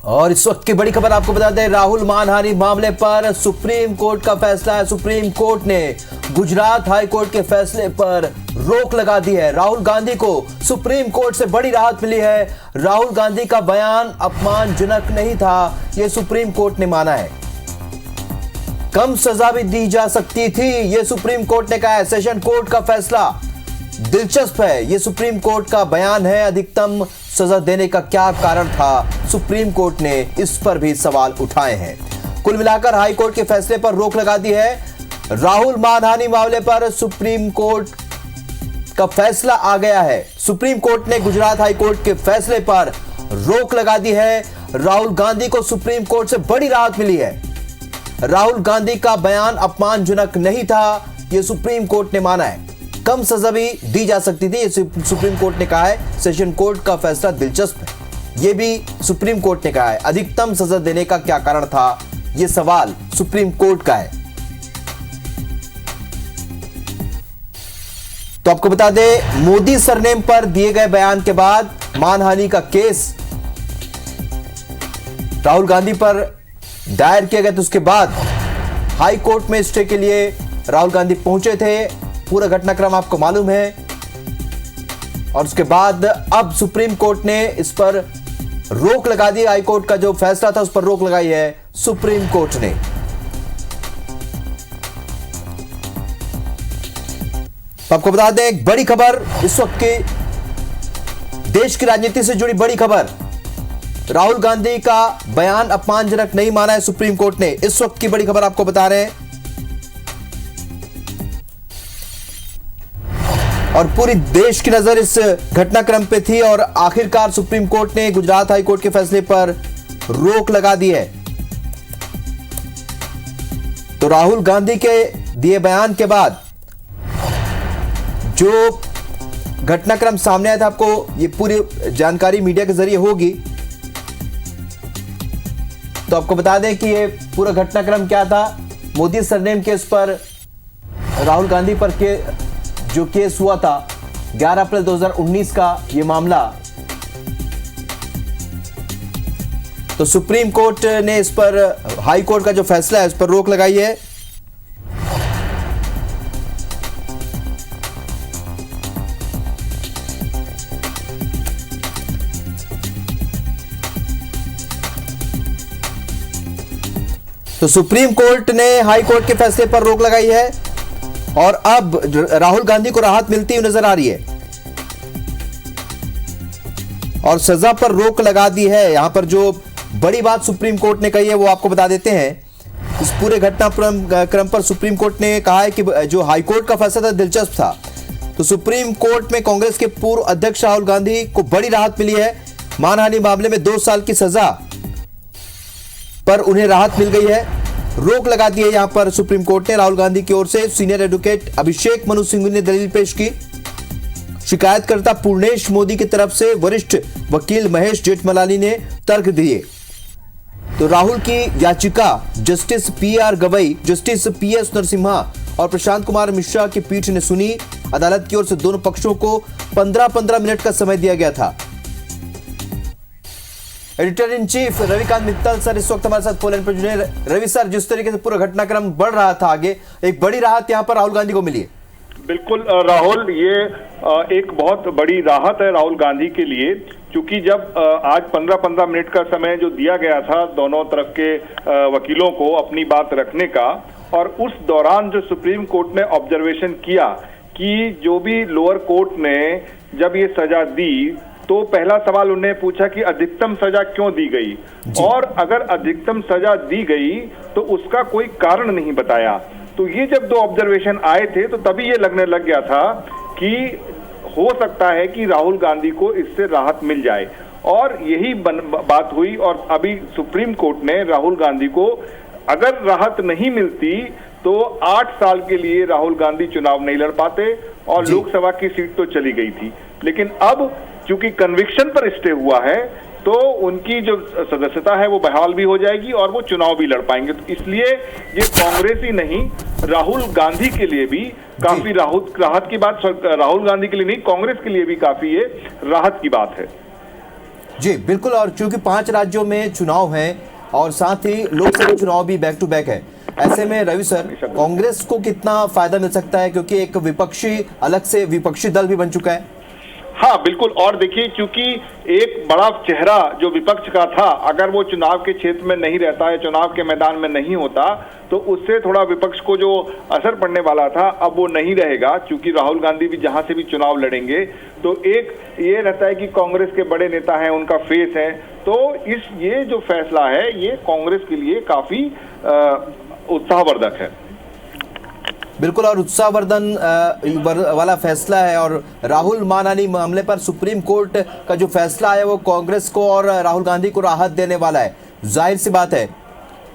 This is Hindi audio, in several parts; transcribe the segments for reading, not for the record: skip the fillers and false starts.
और इस वक्त की बड़ी खबर आपको बता दें, राहुल मानहानि मामले पर सुप्रीम कोर्ट का फैसला है। सुप्रीम कोर्ट ने गुजरात हाई कोर्ट के फैसले पर रोक लगा दी है। राहुल गांधी को सुप्रीम कोर्ट से बड़ी राहत मिली है। राहुल गांधी का बयान अपमानजनक नहीं था, यह सुप्रीम कोर्ट ने माना है। कम सजा भी दी जा सकती थी, यह सुप्रीम कोर्ट ने कहा है। सेशन कोर्ट का फैसला दिलचस्प है, यह सुप्रीम कोर्ट का बयान है। अधिकतम सजा देने का क्या कारण था, सुप्रीम कोर्ट ने इस पर भी सवाल उठाए हैं। कुल मिलाकर हाई कोर्ट के फैसले पर रोक लगा दी है। राहुल मानहानि मामले पर सुप्रीम कोर्ट का फैसला आ गया है। सुप्रीम कोर्ट ने गुजरात हाई कोर्ट के फैसले पर रोक लगा दी है। राहुल गांधी को सुप्रीम कोर्ट से बड़ी राहत मिली है। राहुल गांधी का बयान अपमानजनक नहीं था, यह सुप्रीम कोर्ट ने माना है। कम सजा भी दी जा सकती थी, सुप्रीम कोर्ट ने कहा है। सेशन कोर्ट का फैसला दिलचस्प है, यह भी सुप्रीम कोर्ट ने कहा है। अधिकतम सजा देने का क्या कारण था, यह सवाल सुप्रीम कोर्ट का है। तो आपको बता दें, मोदी सरनेम पर दिए गए बयान के बाद मानहानि का केस राहुल गांधी पर दायर किया गया, तो उसके बाद हाई कोर्ट में स्टे के लिए राहुल गांधी पहुंचे थे। पूरा घटनाक्रम आपको मालूम है। और उसके बाद अब सुप्रीम कोर्ट ने इस पर रोक लगा दी। हाई कोर्ट का जो फैसला था उस पर रोक लगाई है सुप्रीम कोर्ट ने। तो आपको बता दें, एक बड़ी खबर इस वक्त की देश की राजनीति से जुड़ी बड़ी खबर। राहुल गांधी का बयान अपमानजनक नहीं माना है सुप्रीम कोर्ट ने। इस वक्त की बड़ी खबर आपको बता रहे हैं। और पूरी देश की नजर इस घटनाक्रम पे थी और आखिरकार सुप्रीम कोर्ट ने गुजरात हाई कोर्ट के फैसले पर रोक लगा दी है। तो राहुल गांधी के दिए बयान के बाद जो घटनाक्रम सामने आया था, आपको ये पूरी जानकारी मीडिया के जरिए होगी। तो आपको बता दें कि ये पूरा घटनाक्रम क्या था। मोदी सरनेम केस पर राहुल गांधी पर जो केस हुआ था 11 अप्रैल 2019 का ये मामला, तो सुप्रीम कोर्ट ने इस पर हाई कोर्ट का जो फैसला है उस पर रोक लगाई है। तो सुप्रीम कोर्ट ने हाई कोर्ट के फैसले पर रोक लगाई है और अब राहुल गांधी को राहत मिलती हुई नजर आ रही है और सजा पर रोक लगा दी है। यहां पर जो बड़ी बात सुप्रीम कोर्ट ने कही है वो आपको बता देते हैं। इस पूरे घटनाक्रम पर सुप्रीम कोर्ट ने कहा है कि जो हाई कोर्ट का फैसला था दिलचस्प था। तो सुप्रीम कोर्ट में कांग्रेस के पूर्व अध्यक्ष राहुल गांधी को बड़ी राहत मिली है। मानहानि मामले में 2 साल की सजा पर उन्हें राहत मिल गई है। रोक लगा दी है यहां पर सुप्रीम कोर्ट ने। राहुल गांधी की ओर से सीनियर एडवोकेट अभिषेक मनु सिंघवी ने दलील पेश की। शिकायतकर्ता पूर्णेश मोदी की तरफ से वरिष्ठ वकील महेश जेठमलानी ने तर्क दिए। तो राहुल की याचिका justice PR Gavai, justice PS Narasimha और प्रशांत कुमार मिश्रा की पीठ ने सुनी। अदालत की ओर से दोनों पक्षों को 15-15 मिनट का समय दिया गया था। Editor in chief Ravikant Mittal sir इस वक्त हमारे साथ फोन लाइन पर जुड़े। रवि सर, जिस तरीके से पूरा घटनाक्रम बढ़ रहा था आगे, एक बड़ी राहत यहां पर राहुल गांधी को मिली है। बिल्कुल राहुल, ये एक बहुत बड़ी राहत है राहुल गांधी के लिए, क्योंकि जब आज 15-15 मिनट का समय जो दिया गया था दोनों तरफ के वकीलों को अपनी बात रखने का, और उस दौरान जो सुप्रीम कोर्ट ने ऑब्जर्वेशन किया कि जो भी लोअर कोर्ट ने जब ये सजा दी तो पहला सवाल उन्हें पूछा कि अधिकतम सजा क्यों दी गई, और अगर अधिकतम सजा दी गई तो उसका कोई कारण नहीं बताया। तो ये जब 2 ऑब्जर्वेशन आए थे तो तभी ये लगने लग गया था कि हो सकता है कि राहुल गांधी को इससे राहत मिल जाए, और यही बात हुई। और अभी सुप्रीम कोर्ट ने राहुल गांधी को अगर राहत नहीं मिलती तो 8 साल के लिए राहुल गांधी चुनाव नहीं लड़ पाते और लोकसभा की सीट तो चली गई थी। लेकिन अब चूंकि कन्विक्शन पर स्टे हुआ है तो उनकी जो सदस्यता है वो बहाल भी हो जाएगी और वो चुनाव भी लड़ पाएंगे। तो इसलिए ये कांग्रेस ही नहीं, राहुल गांधी के लिए भी काफी राहत की बात, राहुल गांधी के लिए नहीं, कांग्रेस के लिए भी काफी ये राहत की बात है। जी बिल्कुल, और चूंकि 5 राज्यों में चुनाव है और साथ ही लोकसभा चुनाव भी बैक टू बैक है, ऐसे में रवि सर कांग्रेस को कितना फायदा मिल सकता है, क्योंकि एक विपक्षी अलग से विपक्षी दल भी बन चुका है। हाँ बिल्कुल, और देखिए क्योंकि एक बड़ा चेहरा जो विपक्ष का था, अगर वो चुनाव के क्षेत्र में नहीं रहता है, चुनाव के मैदान में नहीं होता, तो उससे थोड़ा विपक्ष को जो असर पड़ने वाला था अब वो नहीं रहेगा, क्योंकि राहुल गांधी भी जहां से भी चुनाव लड़ेंगे तो एक ये रहता है कि कांग्रेस के बड़े नेता हैं, उनका फेस है। तो ये जो फैसला है ये कांग्रेस के लिए काफी उत्साहवर्धक है। बिल्कुल, और उत्साहवर्धन वाला फैसला है। और राहुल मानहानि मामले पर सुप्रीम कोर्ट का जो फैसला है वो कांग्रेस को और राहुल गांधी को राहत देने वाला है, जाहिर सी बात है।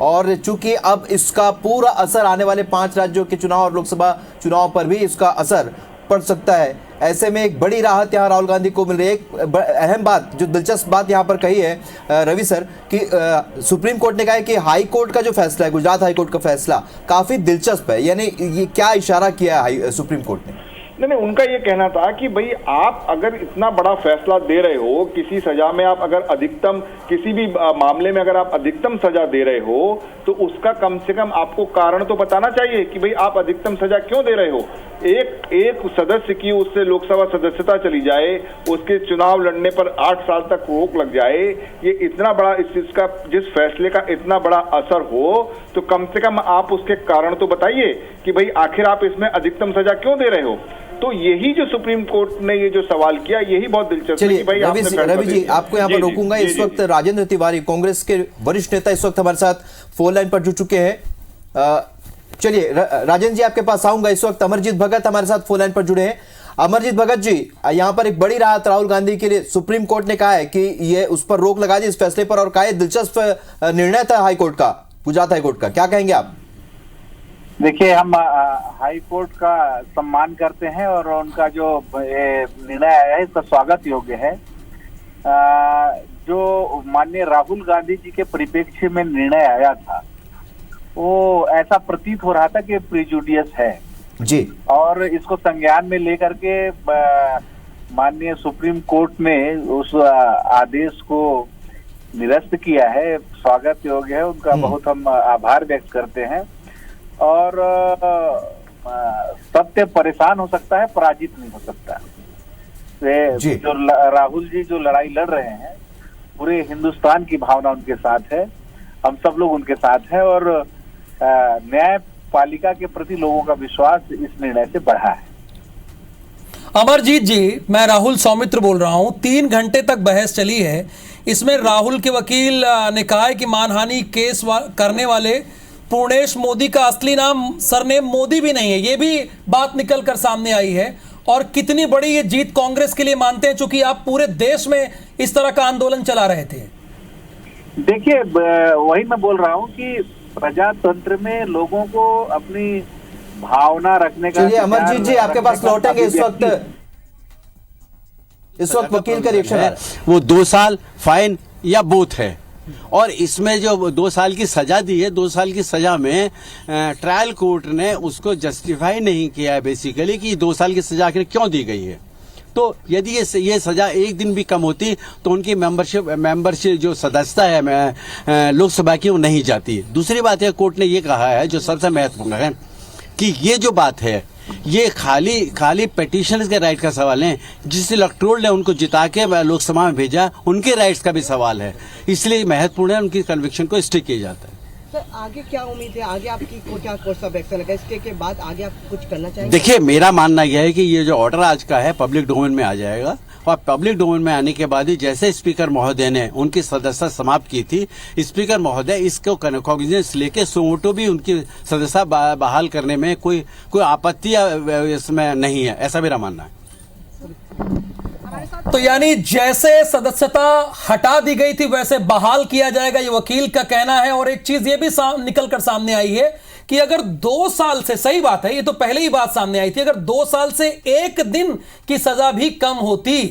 और चूंकि अब इसका पूरा असर आने वाले 5 राज्यों के चुनाव और लोकसभा चुनाव पर भी इसका असर पड़ सकता है, ऐसे में एक बड़ी राहत यहाँ राहुल गांधी को मिल रही है। एक अहम बात, जो दिलचस्प बात यहाँ पर कही है रवि सर, कि सुप्रीम कोर्ट ने कहा है कि हाई कोर्ट का जो फैसला है, गुजरात हाई कोर्ट का फैसला काफी दिलचस्प है। यानी ये क्या इशारा किया है सुप्रीम कोर्ट ने? नहीं, उनका ये कहना था कि भाई आप अगर इतना बड़ा फैसला दे रहे हो, किसी सजा में आप अगर अधिकतम, किसी भी मामले में अगर आप अधिकतम सजा दे रहे हो, तो उसका कम से कम आपको कारण तो बताना चाहिए कि भाई आप अधिकतम सजा क्यों दे रहे हो। एक सदस्य की उससे लोकसभा सदस्यता चली जाए, उसके चुनाव लड़ने पर 8 साल तक रोक लग जाए, ये इतना बड़ा इसका जिस फैसले का इतना बड़ा असर हो, तो कम से कम आप उसके कारण तो बताइए कि भाई आखिर आप इसमें अधिकतम सजा क्यों दे रहे हो। तो यही जो सुप्रीम कोर्ट ने ये जो सवाल किया, यही बहुत दिलचस्प है। चलिए रवि जी, आपको यहाँ पर रोकूंगा। इस वक्त राजेंद्र तिवारी, कांग्रेस के वरिष्ठ नेता, इस वक्त हमारे साथ फोन लाइन पर जुड़ चुके हैं। चलिए राजेंद्र जी, आपके पास आऊंगा। इस वक्त अमरजीत भगत हमारे साथ फोन लाइन पर जुड़े हैं। अमरजीत भगत जी, यहाँ पर एक बड़ी राहत राहुल गांधी के लिए सुप्रीम कोर्ट ने कहा है कि ये उस पर रोक लगा दी इस फैसले पर, और कहा दिलचस्प निर्णय था हाई कोर्ट का, गुजरात हाई कोर्ट का। क्या कहेंगे आप? देखिए, हम हाई कोर्ट का सम्मान करते हैं और उनका जो निर्णय आया है इसका स्वागत योग्य है। जो माननीय राहुल गांधी जी के परिप्रेक्ष्य में निर्णय आया था, वो ऐसा प्रतीत हो रहा था कि प्रिजुडियस है जी, और इसको संज्ञान में लेकर के माननीय सुप्रीम कोर्ट ने उस आदेश को निरस्त किया है। स्वागत योग्य है उनका, बहुत हम आभार व्यक्त करते हैं। और सत्य परेशान हो सकता है, पराजित नहीं हो सकता। जो राहुल जी जो लड़ाई लड़ रहे हैं, पूरे हिंदुस्तान की भावना उनके साथ है, हम सब लोग उनके साथ हैं, और न्यायपालिका के प्रति लोगों का विश्वास इस निर्णय से बढ़ा है। अमरजीत जी, मैं राहुल सौमित्र बोल रहा हूं। 3 घंटे तक बहस चली है। इसमें राहुल के वकील ने कहा है कि मानहानि केस करने वाले पूर्णेश मोदी का असली नाम, सरनेम मोदी भी नहीं है। ये भी बात निकल कर सामने आई है। और कितनी बड़ी ये जीत कांग्रेस के लिए मानते हैं, चूंकि आप पूरे देश में इस तरह का आंदोलन चला रहे थे? देखिए, वही मैं बोल रहा हूं कि प्रजातंत्र में लोगों को अपनी भावना रखने का। चलिए अमरजीत जी, आपके पास लौटेंगे। इस वक्त वकील का रिएक्शन है, वो 2 साल फाइन या बोथ है। और इसमें जो 2 साल की सजा दी है, 2 साल की सजा में ट्रायल कोर्ट ने उसको जस्टिफाई नहीं किया है बेसिकली कि 2 साल की सजा आखिर क्यों दी गई है। तो यदि ये सजा एक दिन भी कम होती तो उनकी मेंबरशिप जो सदस्यता है लोकसभा की, वो नहीं जाती। दूसरी बात है, कोर्ट ने ये कहा है जो सबसे महत्वपूर्ण है कि ये जो बात है ये खाली पेटिशनर्स के राइट का सवाल है। जिस इलेक्टोरल ने उनको जिता के लोकसभा में भेजा, उनके राइट्स का भी सवाल है। इसलिए महत्वपूर्ण है उनकी कन्विक्शन को स्टिक किया जाता है। सर, आगे क्या उम्मीद है? आगे आपकी क्या कोर्स ऑफ एक्शन है? इसके के बाद आगे आप कुछ करना चाहेंगे? देखिए, मेरा मानना यह है कि ये जो ऑर्डर आज का है पब्लिक डोमेन में आ जाएगा, और पब्लिक डोमेन में आने के बाद ही जैसे स्पीकर महोदय ने उनकी सदस्यता समाप्त की थी, स्पीकर महोदय इसको कॉग्निजेंस लेके सोमोटो भी उनकी सदस्यता बहाल करने में कोई आपत्ति इसमें नहीं है, ऐसा मेरा मानना है। तो यानी जैसे सदस्यता हटा दी गई थी वैसे बहाल किया जाएगा, ये वकील का कहना है। और एक चीज ये भी निकल कर सामने आई है कि अगर 2 साल से, सही बात है, ये तो पहले ही बात सामने आई थी, अगर 2 साल से 1 दिन की सजा भी कम होती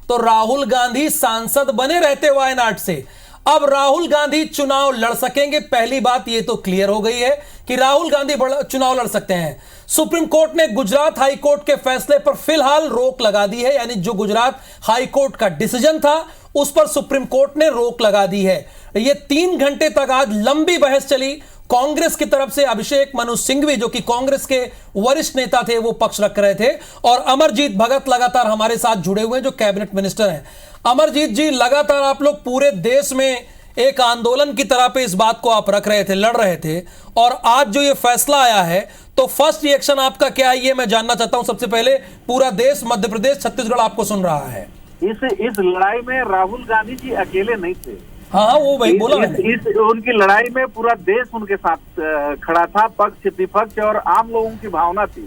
तो राहुल गांधी सांसद बने रहते वायनाड से। अब राहुल गांधी चुनाव लड़ सकेंगे। पहली बात ये तो क्लियर हो गई है कि राहुल गांधी चुनाव लड़ सकते हैं। सुप्रीम कोर्ट ने गुजरात हाई कोर्ट के फैसले पर फिलहाल रोक लगा दी है, यानी जो गुजरात हाई कोर्ट का डिसीजन था उस पर सुप्रीम कोर्ट ने रोक लगा दी है। ये 3 घंटे तक आज लंबी बहस चली। कांग्रेस की तरफ से अभिषेक मनु सिंघवी जो कि कांग्रेस के वरिष्ठ नेता थे वो पक्ष रख रहे थे, और अमरजीत भगत लगातार हमारे साथ जुड़े हुए हैं जो कैबिनेट मिनिस्टर हैं। अमरजीत जी, लगातार आप लोग पूरे देश में एक आंदोलन की तरह पे इस बात को आप रख रहे थे, लड़ रहे थे, और आज जो ये फैसला आया है तो फर्स्ट रिएक्शन आपका क्या है ये मैं जानना चाहता हूं। सबसे पहले पूरा देश, मध्य प्रदेश, छत्तीसगढ़ आपको सुन रहा है। इस लड़ाई में राहुल गांधी जी अकेले नहीं थे। हाँ, वो वही बोला मैंने। उनकी लड़ाई में पूरा देश उनके साथ खड़ा था। पक्ष विपक्ष और आम लोगों की भावना थी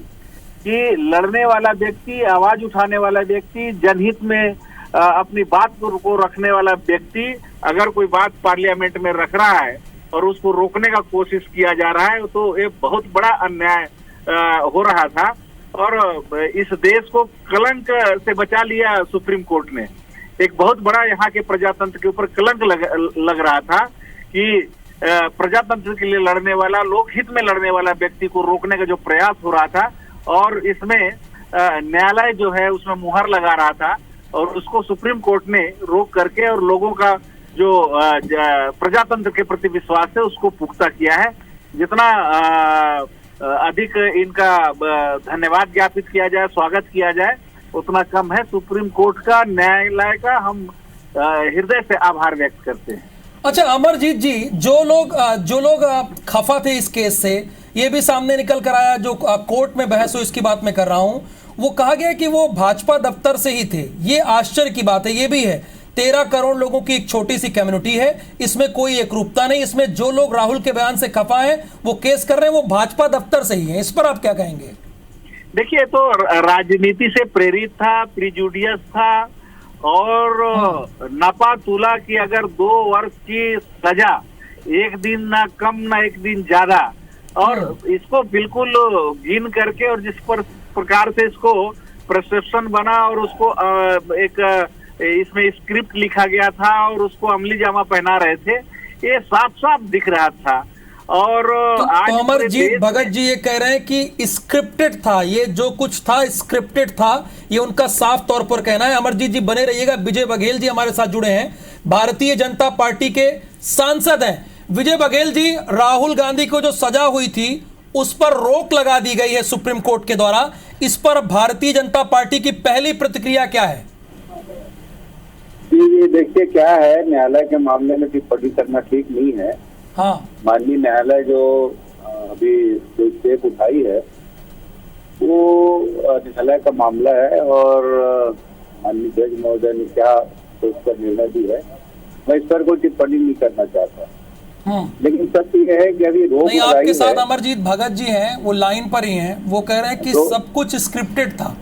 कि लड़ने वाला व्यक्ति, आवाज उठाने वाला व्यक्ति, जनहित में अपनी बात को रखने वाला व्यक्ति अगर कोई बात पार्लियामेंट में रख रहा है और उसको रोकने का कोशिश किया जा रहा है तो ये बहुत बड़ा अन्याय हो रहा था, और इस देश को कलंक से बचा लिया सुप्रीम कोर्ट ने। एक बहुत बड़ा यहाँ के प्रजातंत्र के ऊपर कलंक लग रहा था कि प्रजातंत्र के लिए लड़ने वाला, लोकहित में लड़ने वाला व्यक्ति को रोकने का जो प्रयास हो रहा था, और इसमें न्यायालय जो है उसमें मुहर लगा रहा था, और उसको सुप्रीम कोर्ट ने रोक करके और लोगों का जो प्रजातंत्र के प्रति विश्वास है उसको पुख्ता किया है। जितना अधिक इनका धन्यवाद ज्ञापित किया जाए, स्वागत किया जाए, उतना कम है। सुप्रीम कोर्ट का, न्यायालय का हम हृदय से आभार व्यक्त करते हैं। अच्छा अमरजीत जी, जो लोग खफा थे इस केस से, ये भी सामने निकल कर आया, जो कोर्ट में बहस हुई इसकी बात मैं कर रहा हूं, वो कहा गया कि वो भाजपा दफ्तर से ही थे। ये आश्चर्य की बात है। ये भी है 13 करोड़ लोगों की एक छोटी सी कम्युनिटी है, इसमें कोई एकरूपता नहीं। इसमें जो लोग राहुल के बयान से खफा हैं, वो केस कर रहे हैं, वो भाजपा दफ्तर से ही है। इस पर आप क्या कहेंगे? देखिए, तो राजनीति से प्रेरित था, प्रिजुडियस था, और नपा तुला की अगर 2 वर्ष की सजा, एक दिन ना कम ना एक दिन ज्यादा, और इसको बिल्कुल गिन करके, और जिस प्रकार से इसको प्रिस्क्रिप्शन बना और उसको एक इसमें स्क्रिप्ट लिखा गया था और उसको अमली जामा पहना रहे थे, ये साफ साफ दिख रहा था। और आज तो अमरजीत भगत जी ये कह रहे हैं कि स्क्रिप्टेड था, ये जो कुछ था स्क्रिप्टेड था, ये उनका साफ तौर पर कहना है। अमरजीत जी बने रहिएगा। विजय बघेल जी हमारे साथ जुड़े हैं, भारतीय जनता पार्टी के सांसद हैं। विजय बघेल जी, राहुल गांधी को जो सजा हुई थी उस पर रोक लगा दी गई है सुप्रीम कोर्ट के द्वारा, इस पर भारतीय जनता पार्टी की पहली प्रतिक्रिया क्या है? ये देखिए क्या है, न्यायालय के मामले में टिप्पणी करना ठीक नहीं है। हाँ, माननीय न्यायालय जो अभी जो स्टेप उठाई है वो न्यायालय का मामला है, और माननीय जज महोदय ने क्या तो उसका निर्णय भी है। मैं इस पर कोई टिप्पणी नहीं करना चाहता, लेकिन सत्य यह है कि अभी रोक नहीं, आपके साथ अमरजीत भगत जी हैं, वो लाइन पर ही हैं, वो कह रहे हैं कि सब कुछ स्क्रिप्टेड था।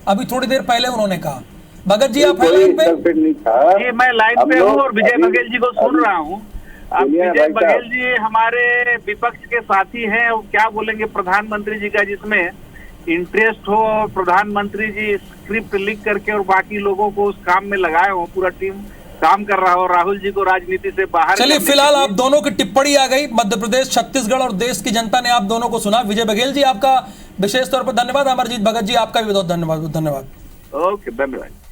अभी थोड़ी देर पहले उन्होंने कहा। भगत जी आप लाइन पे? नहीं था जी, मैं लाइन पे हूँ और विजय बघेल जी को सुन रहा हूँ। अब विजय बघेल जी हमारे विपक्ष के साथी हैं, और क्या बोलेंगे प्रधानमंत्री जी का, जिसमें इंटरेस्ट हो, और प्रधानमंत्री जी स्क्रिप्ट लिख करके और बाकी लोगों को उस काम में लगाए हो, पूरा टीम काम कर रहा हो, राहुल जी को राजनीति से बाहर। चलिए, फिलहाल आप दोनों की टिप्पणी आ गई, मध्य प्रदेश, छत्तीसगढ़ और देश की जनता ने आप दोनों को सुना। विजय बघेल जी आपका विशेष तौर पर धन्यवाद। अमरजीत भगत जी आपका भी बहुत धन्यवाद। ओके, धन्यवाद।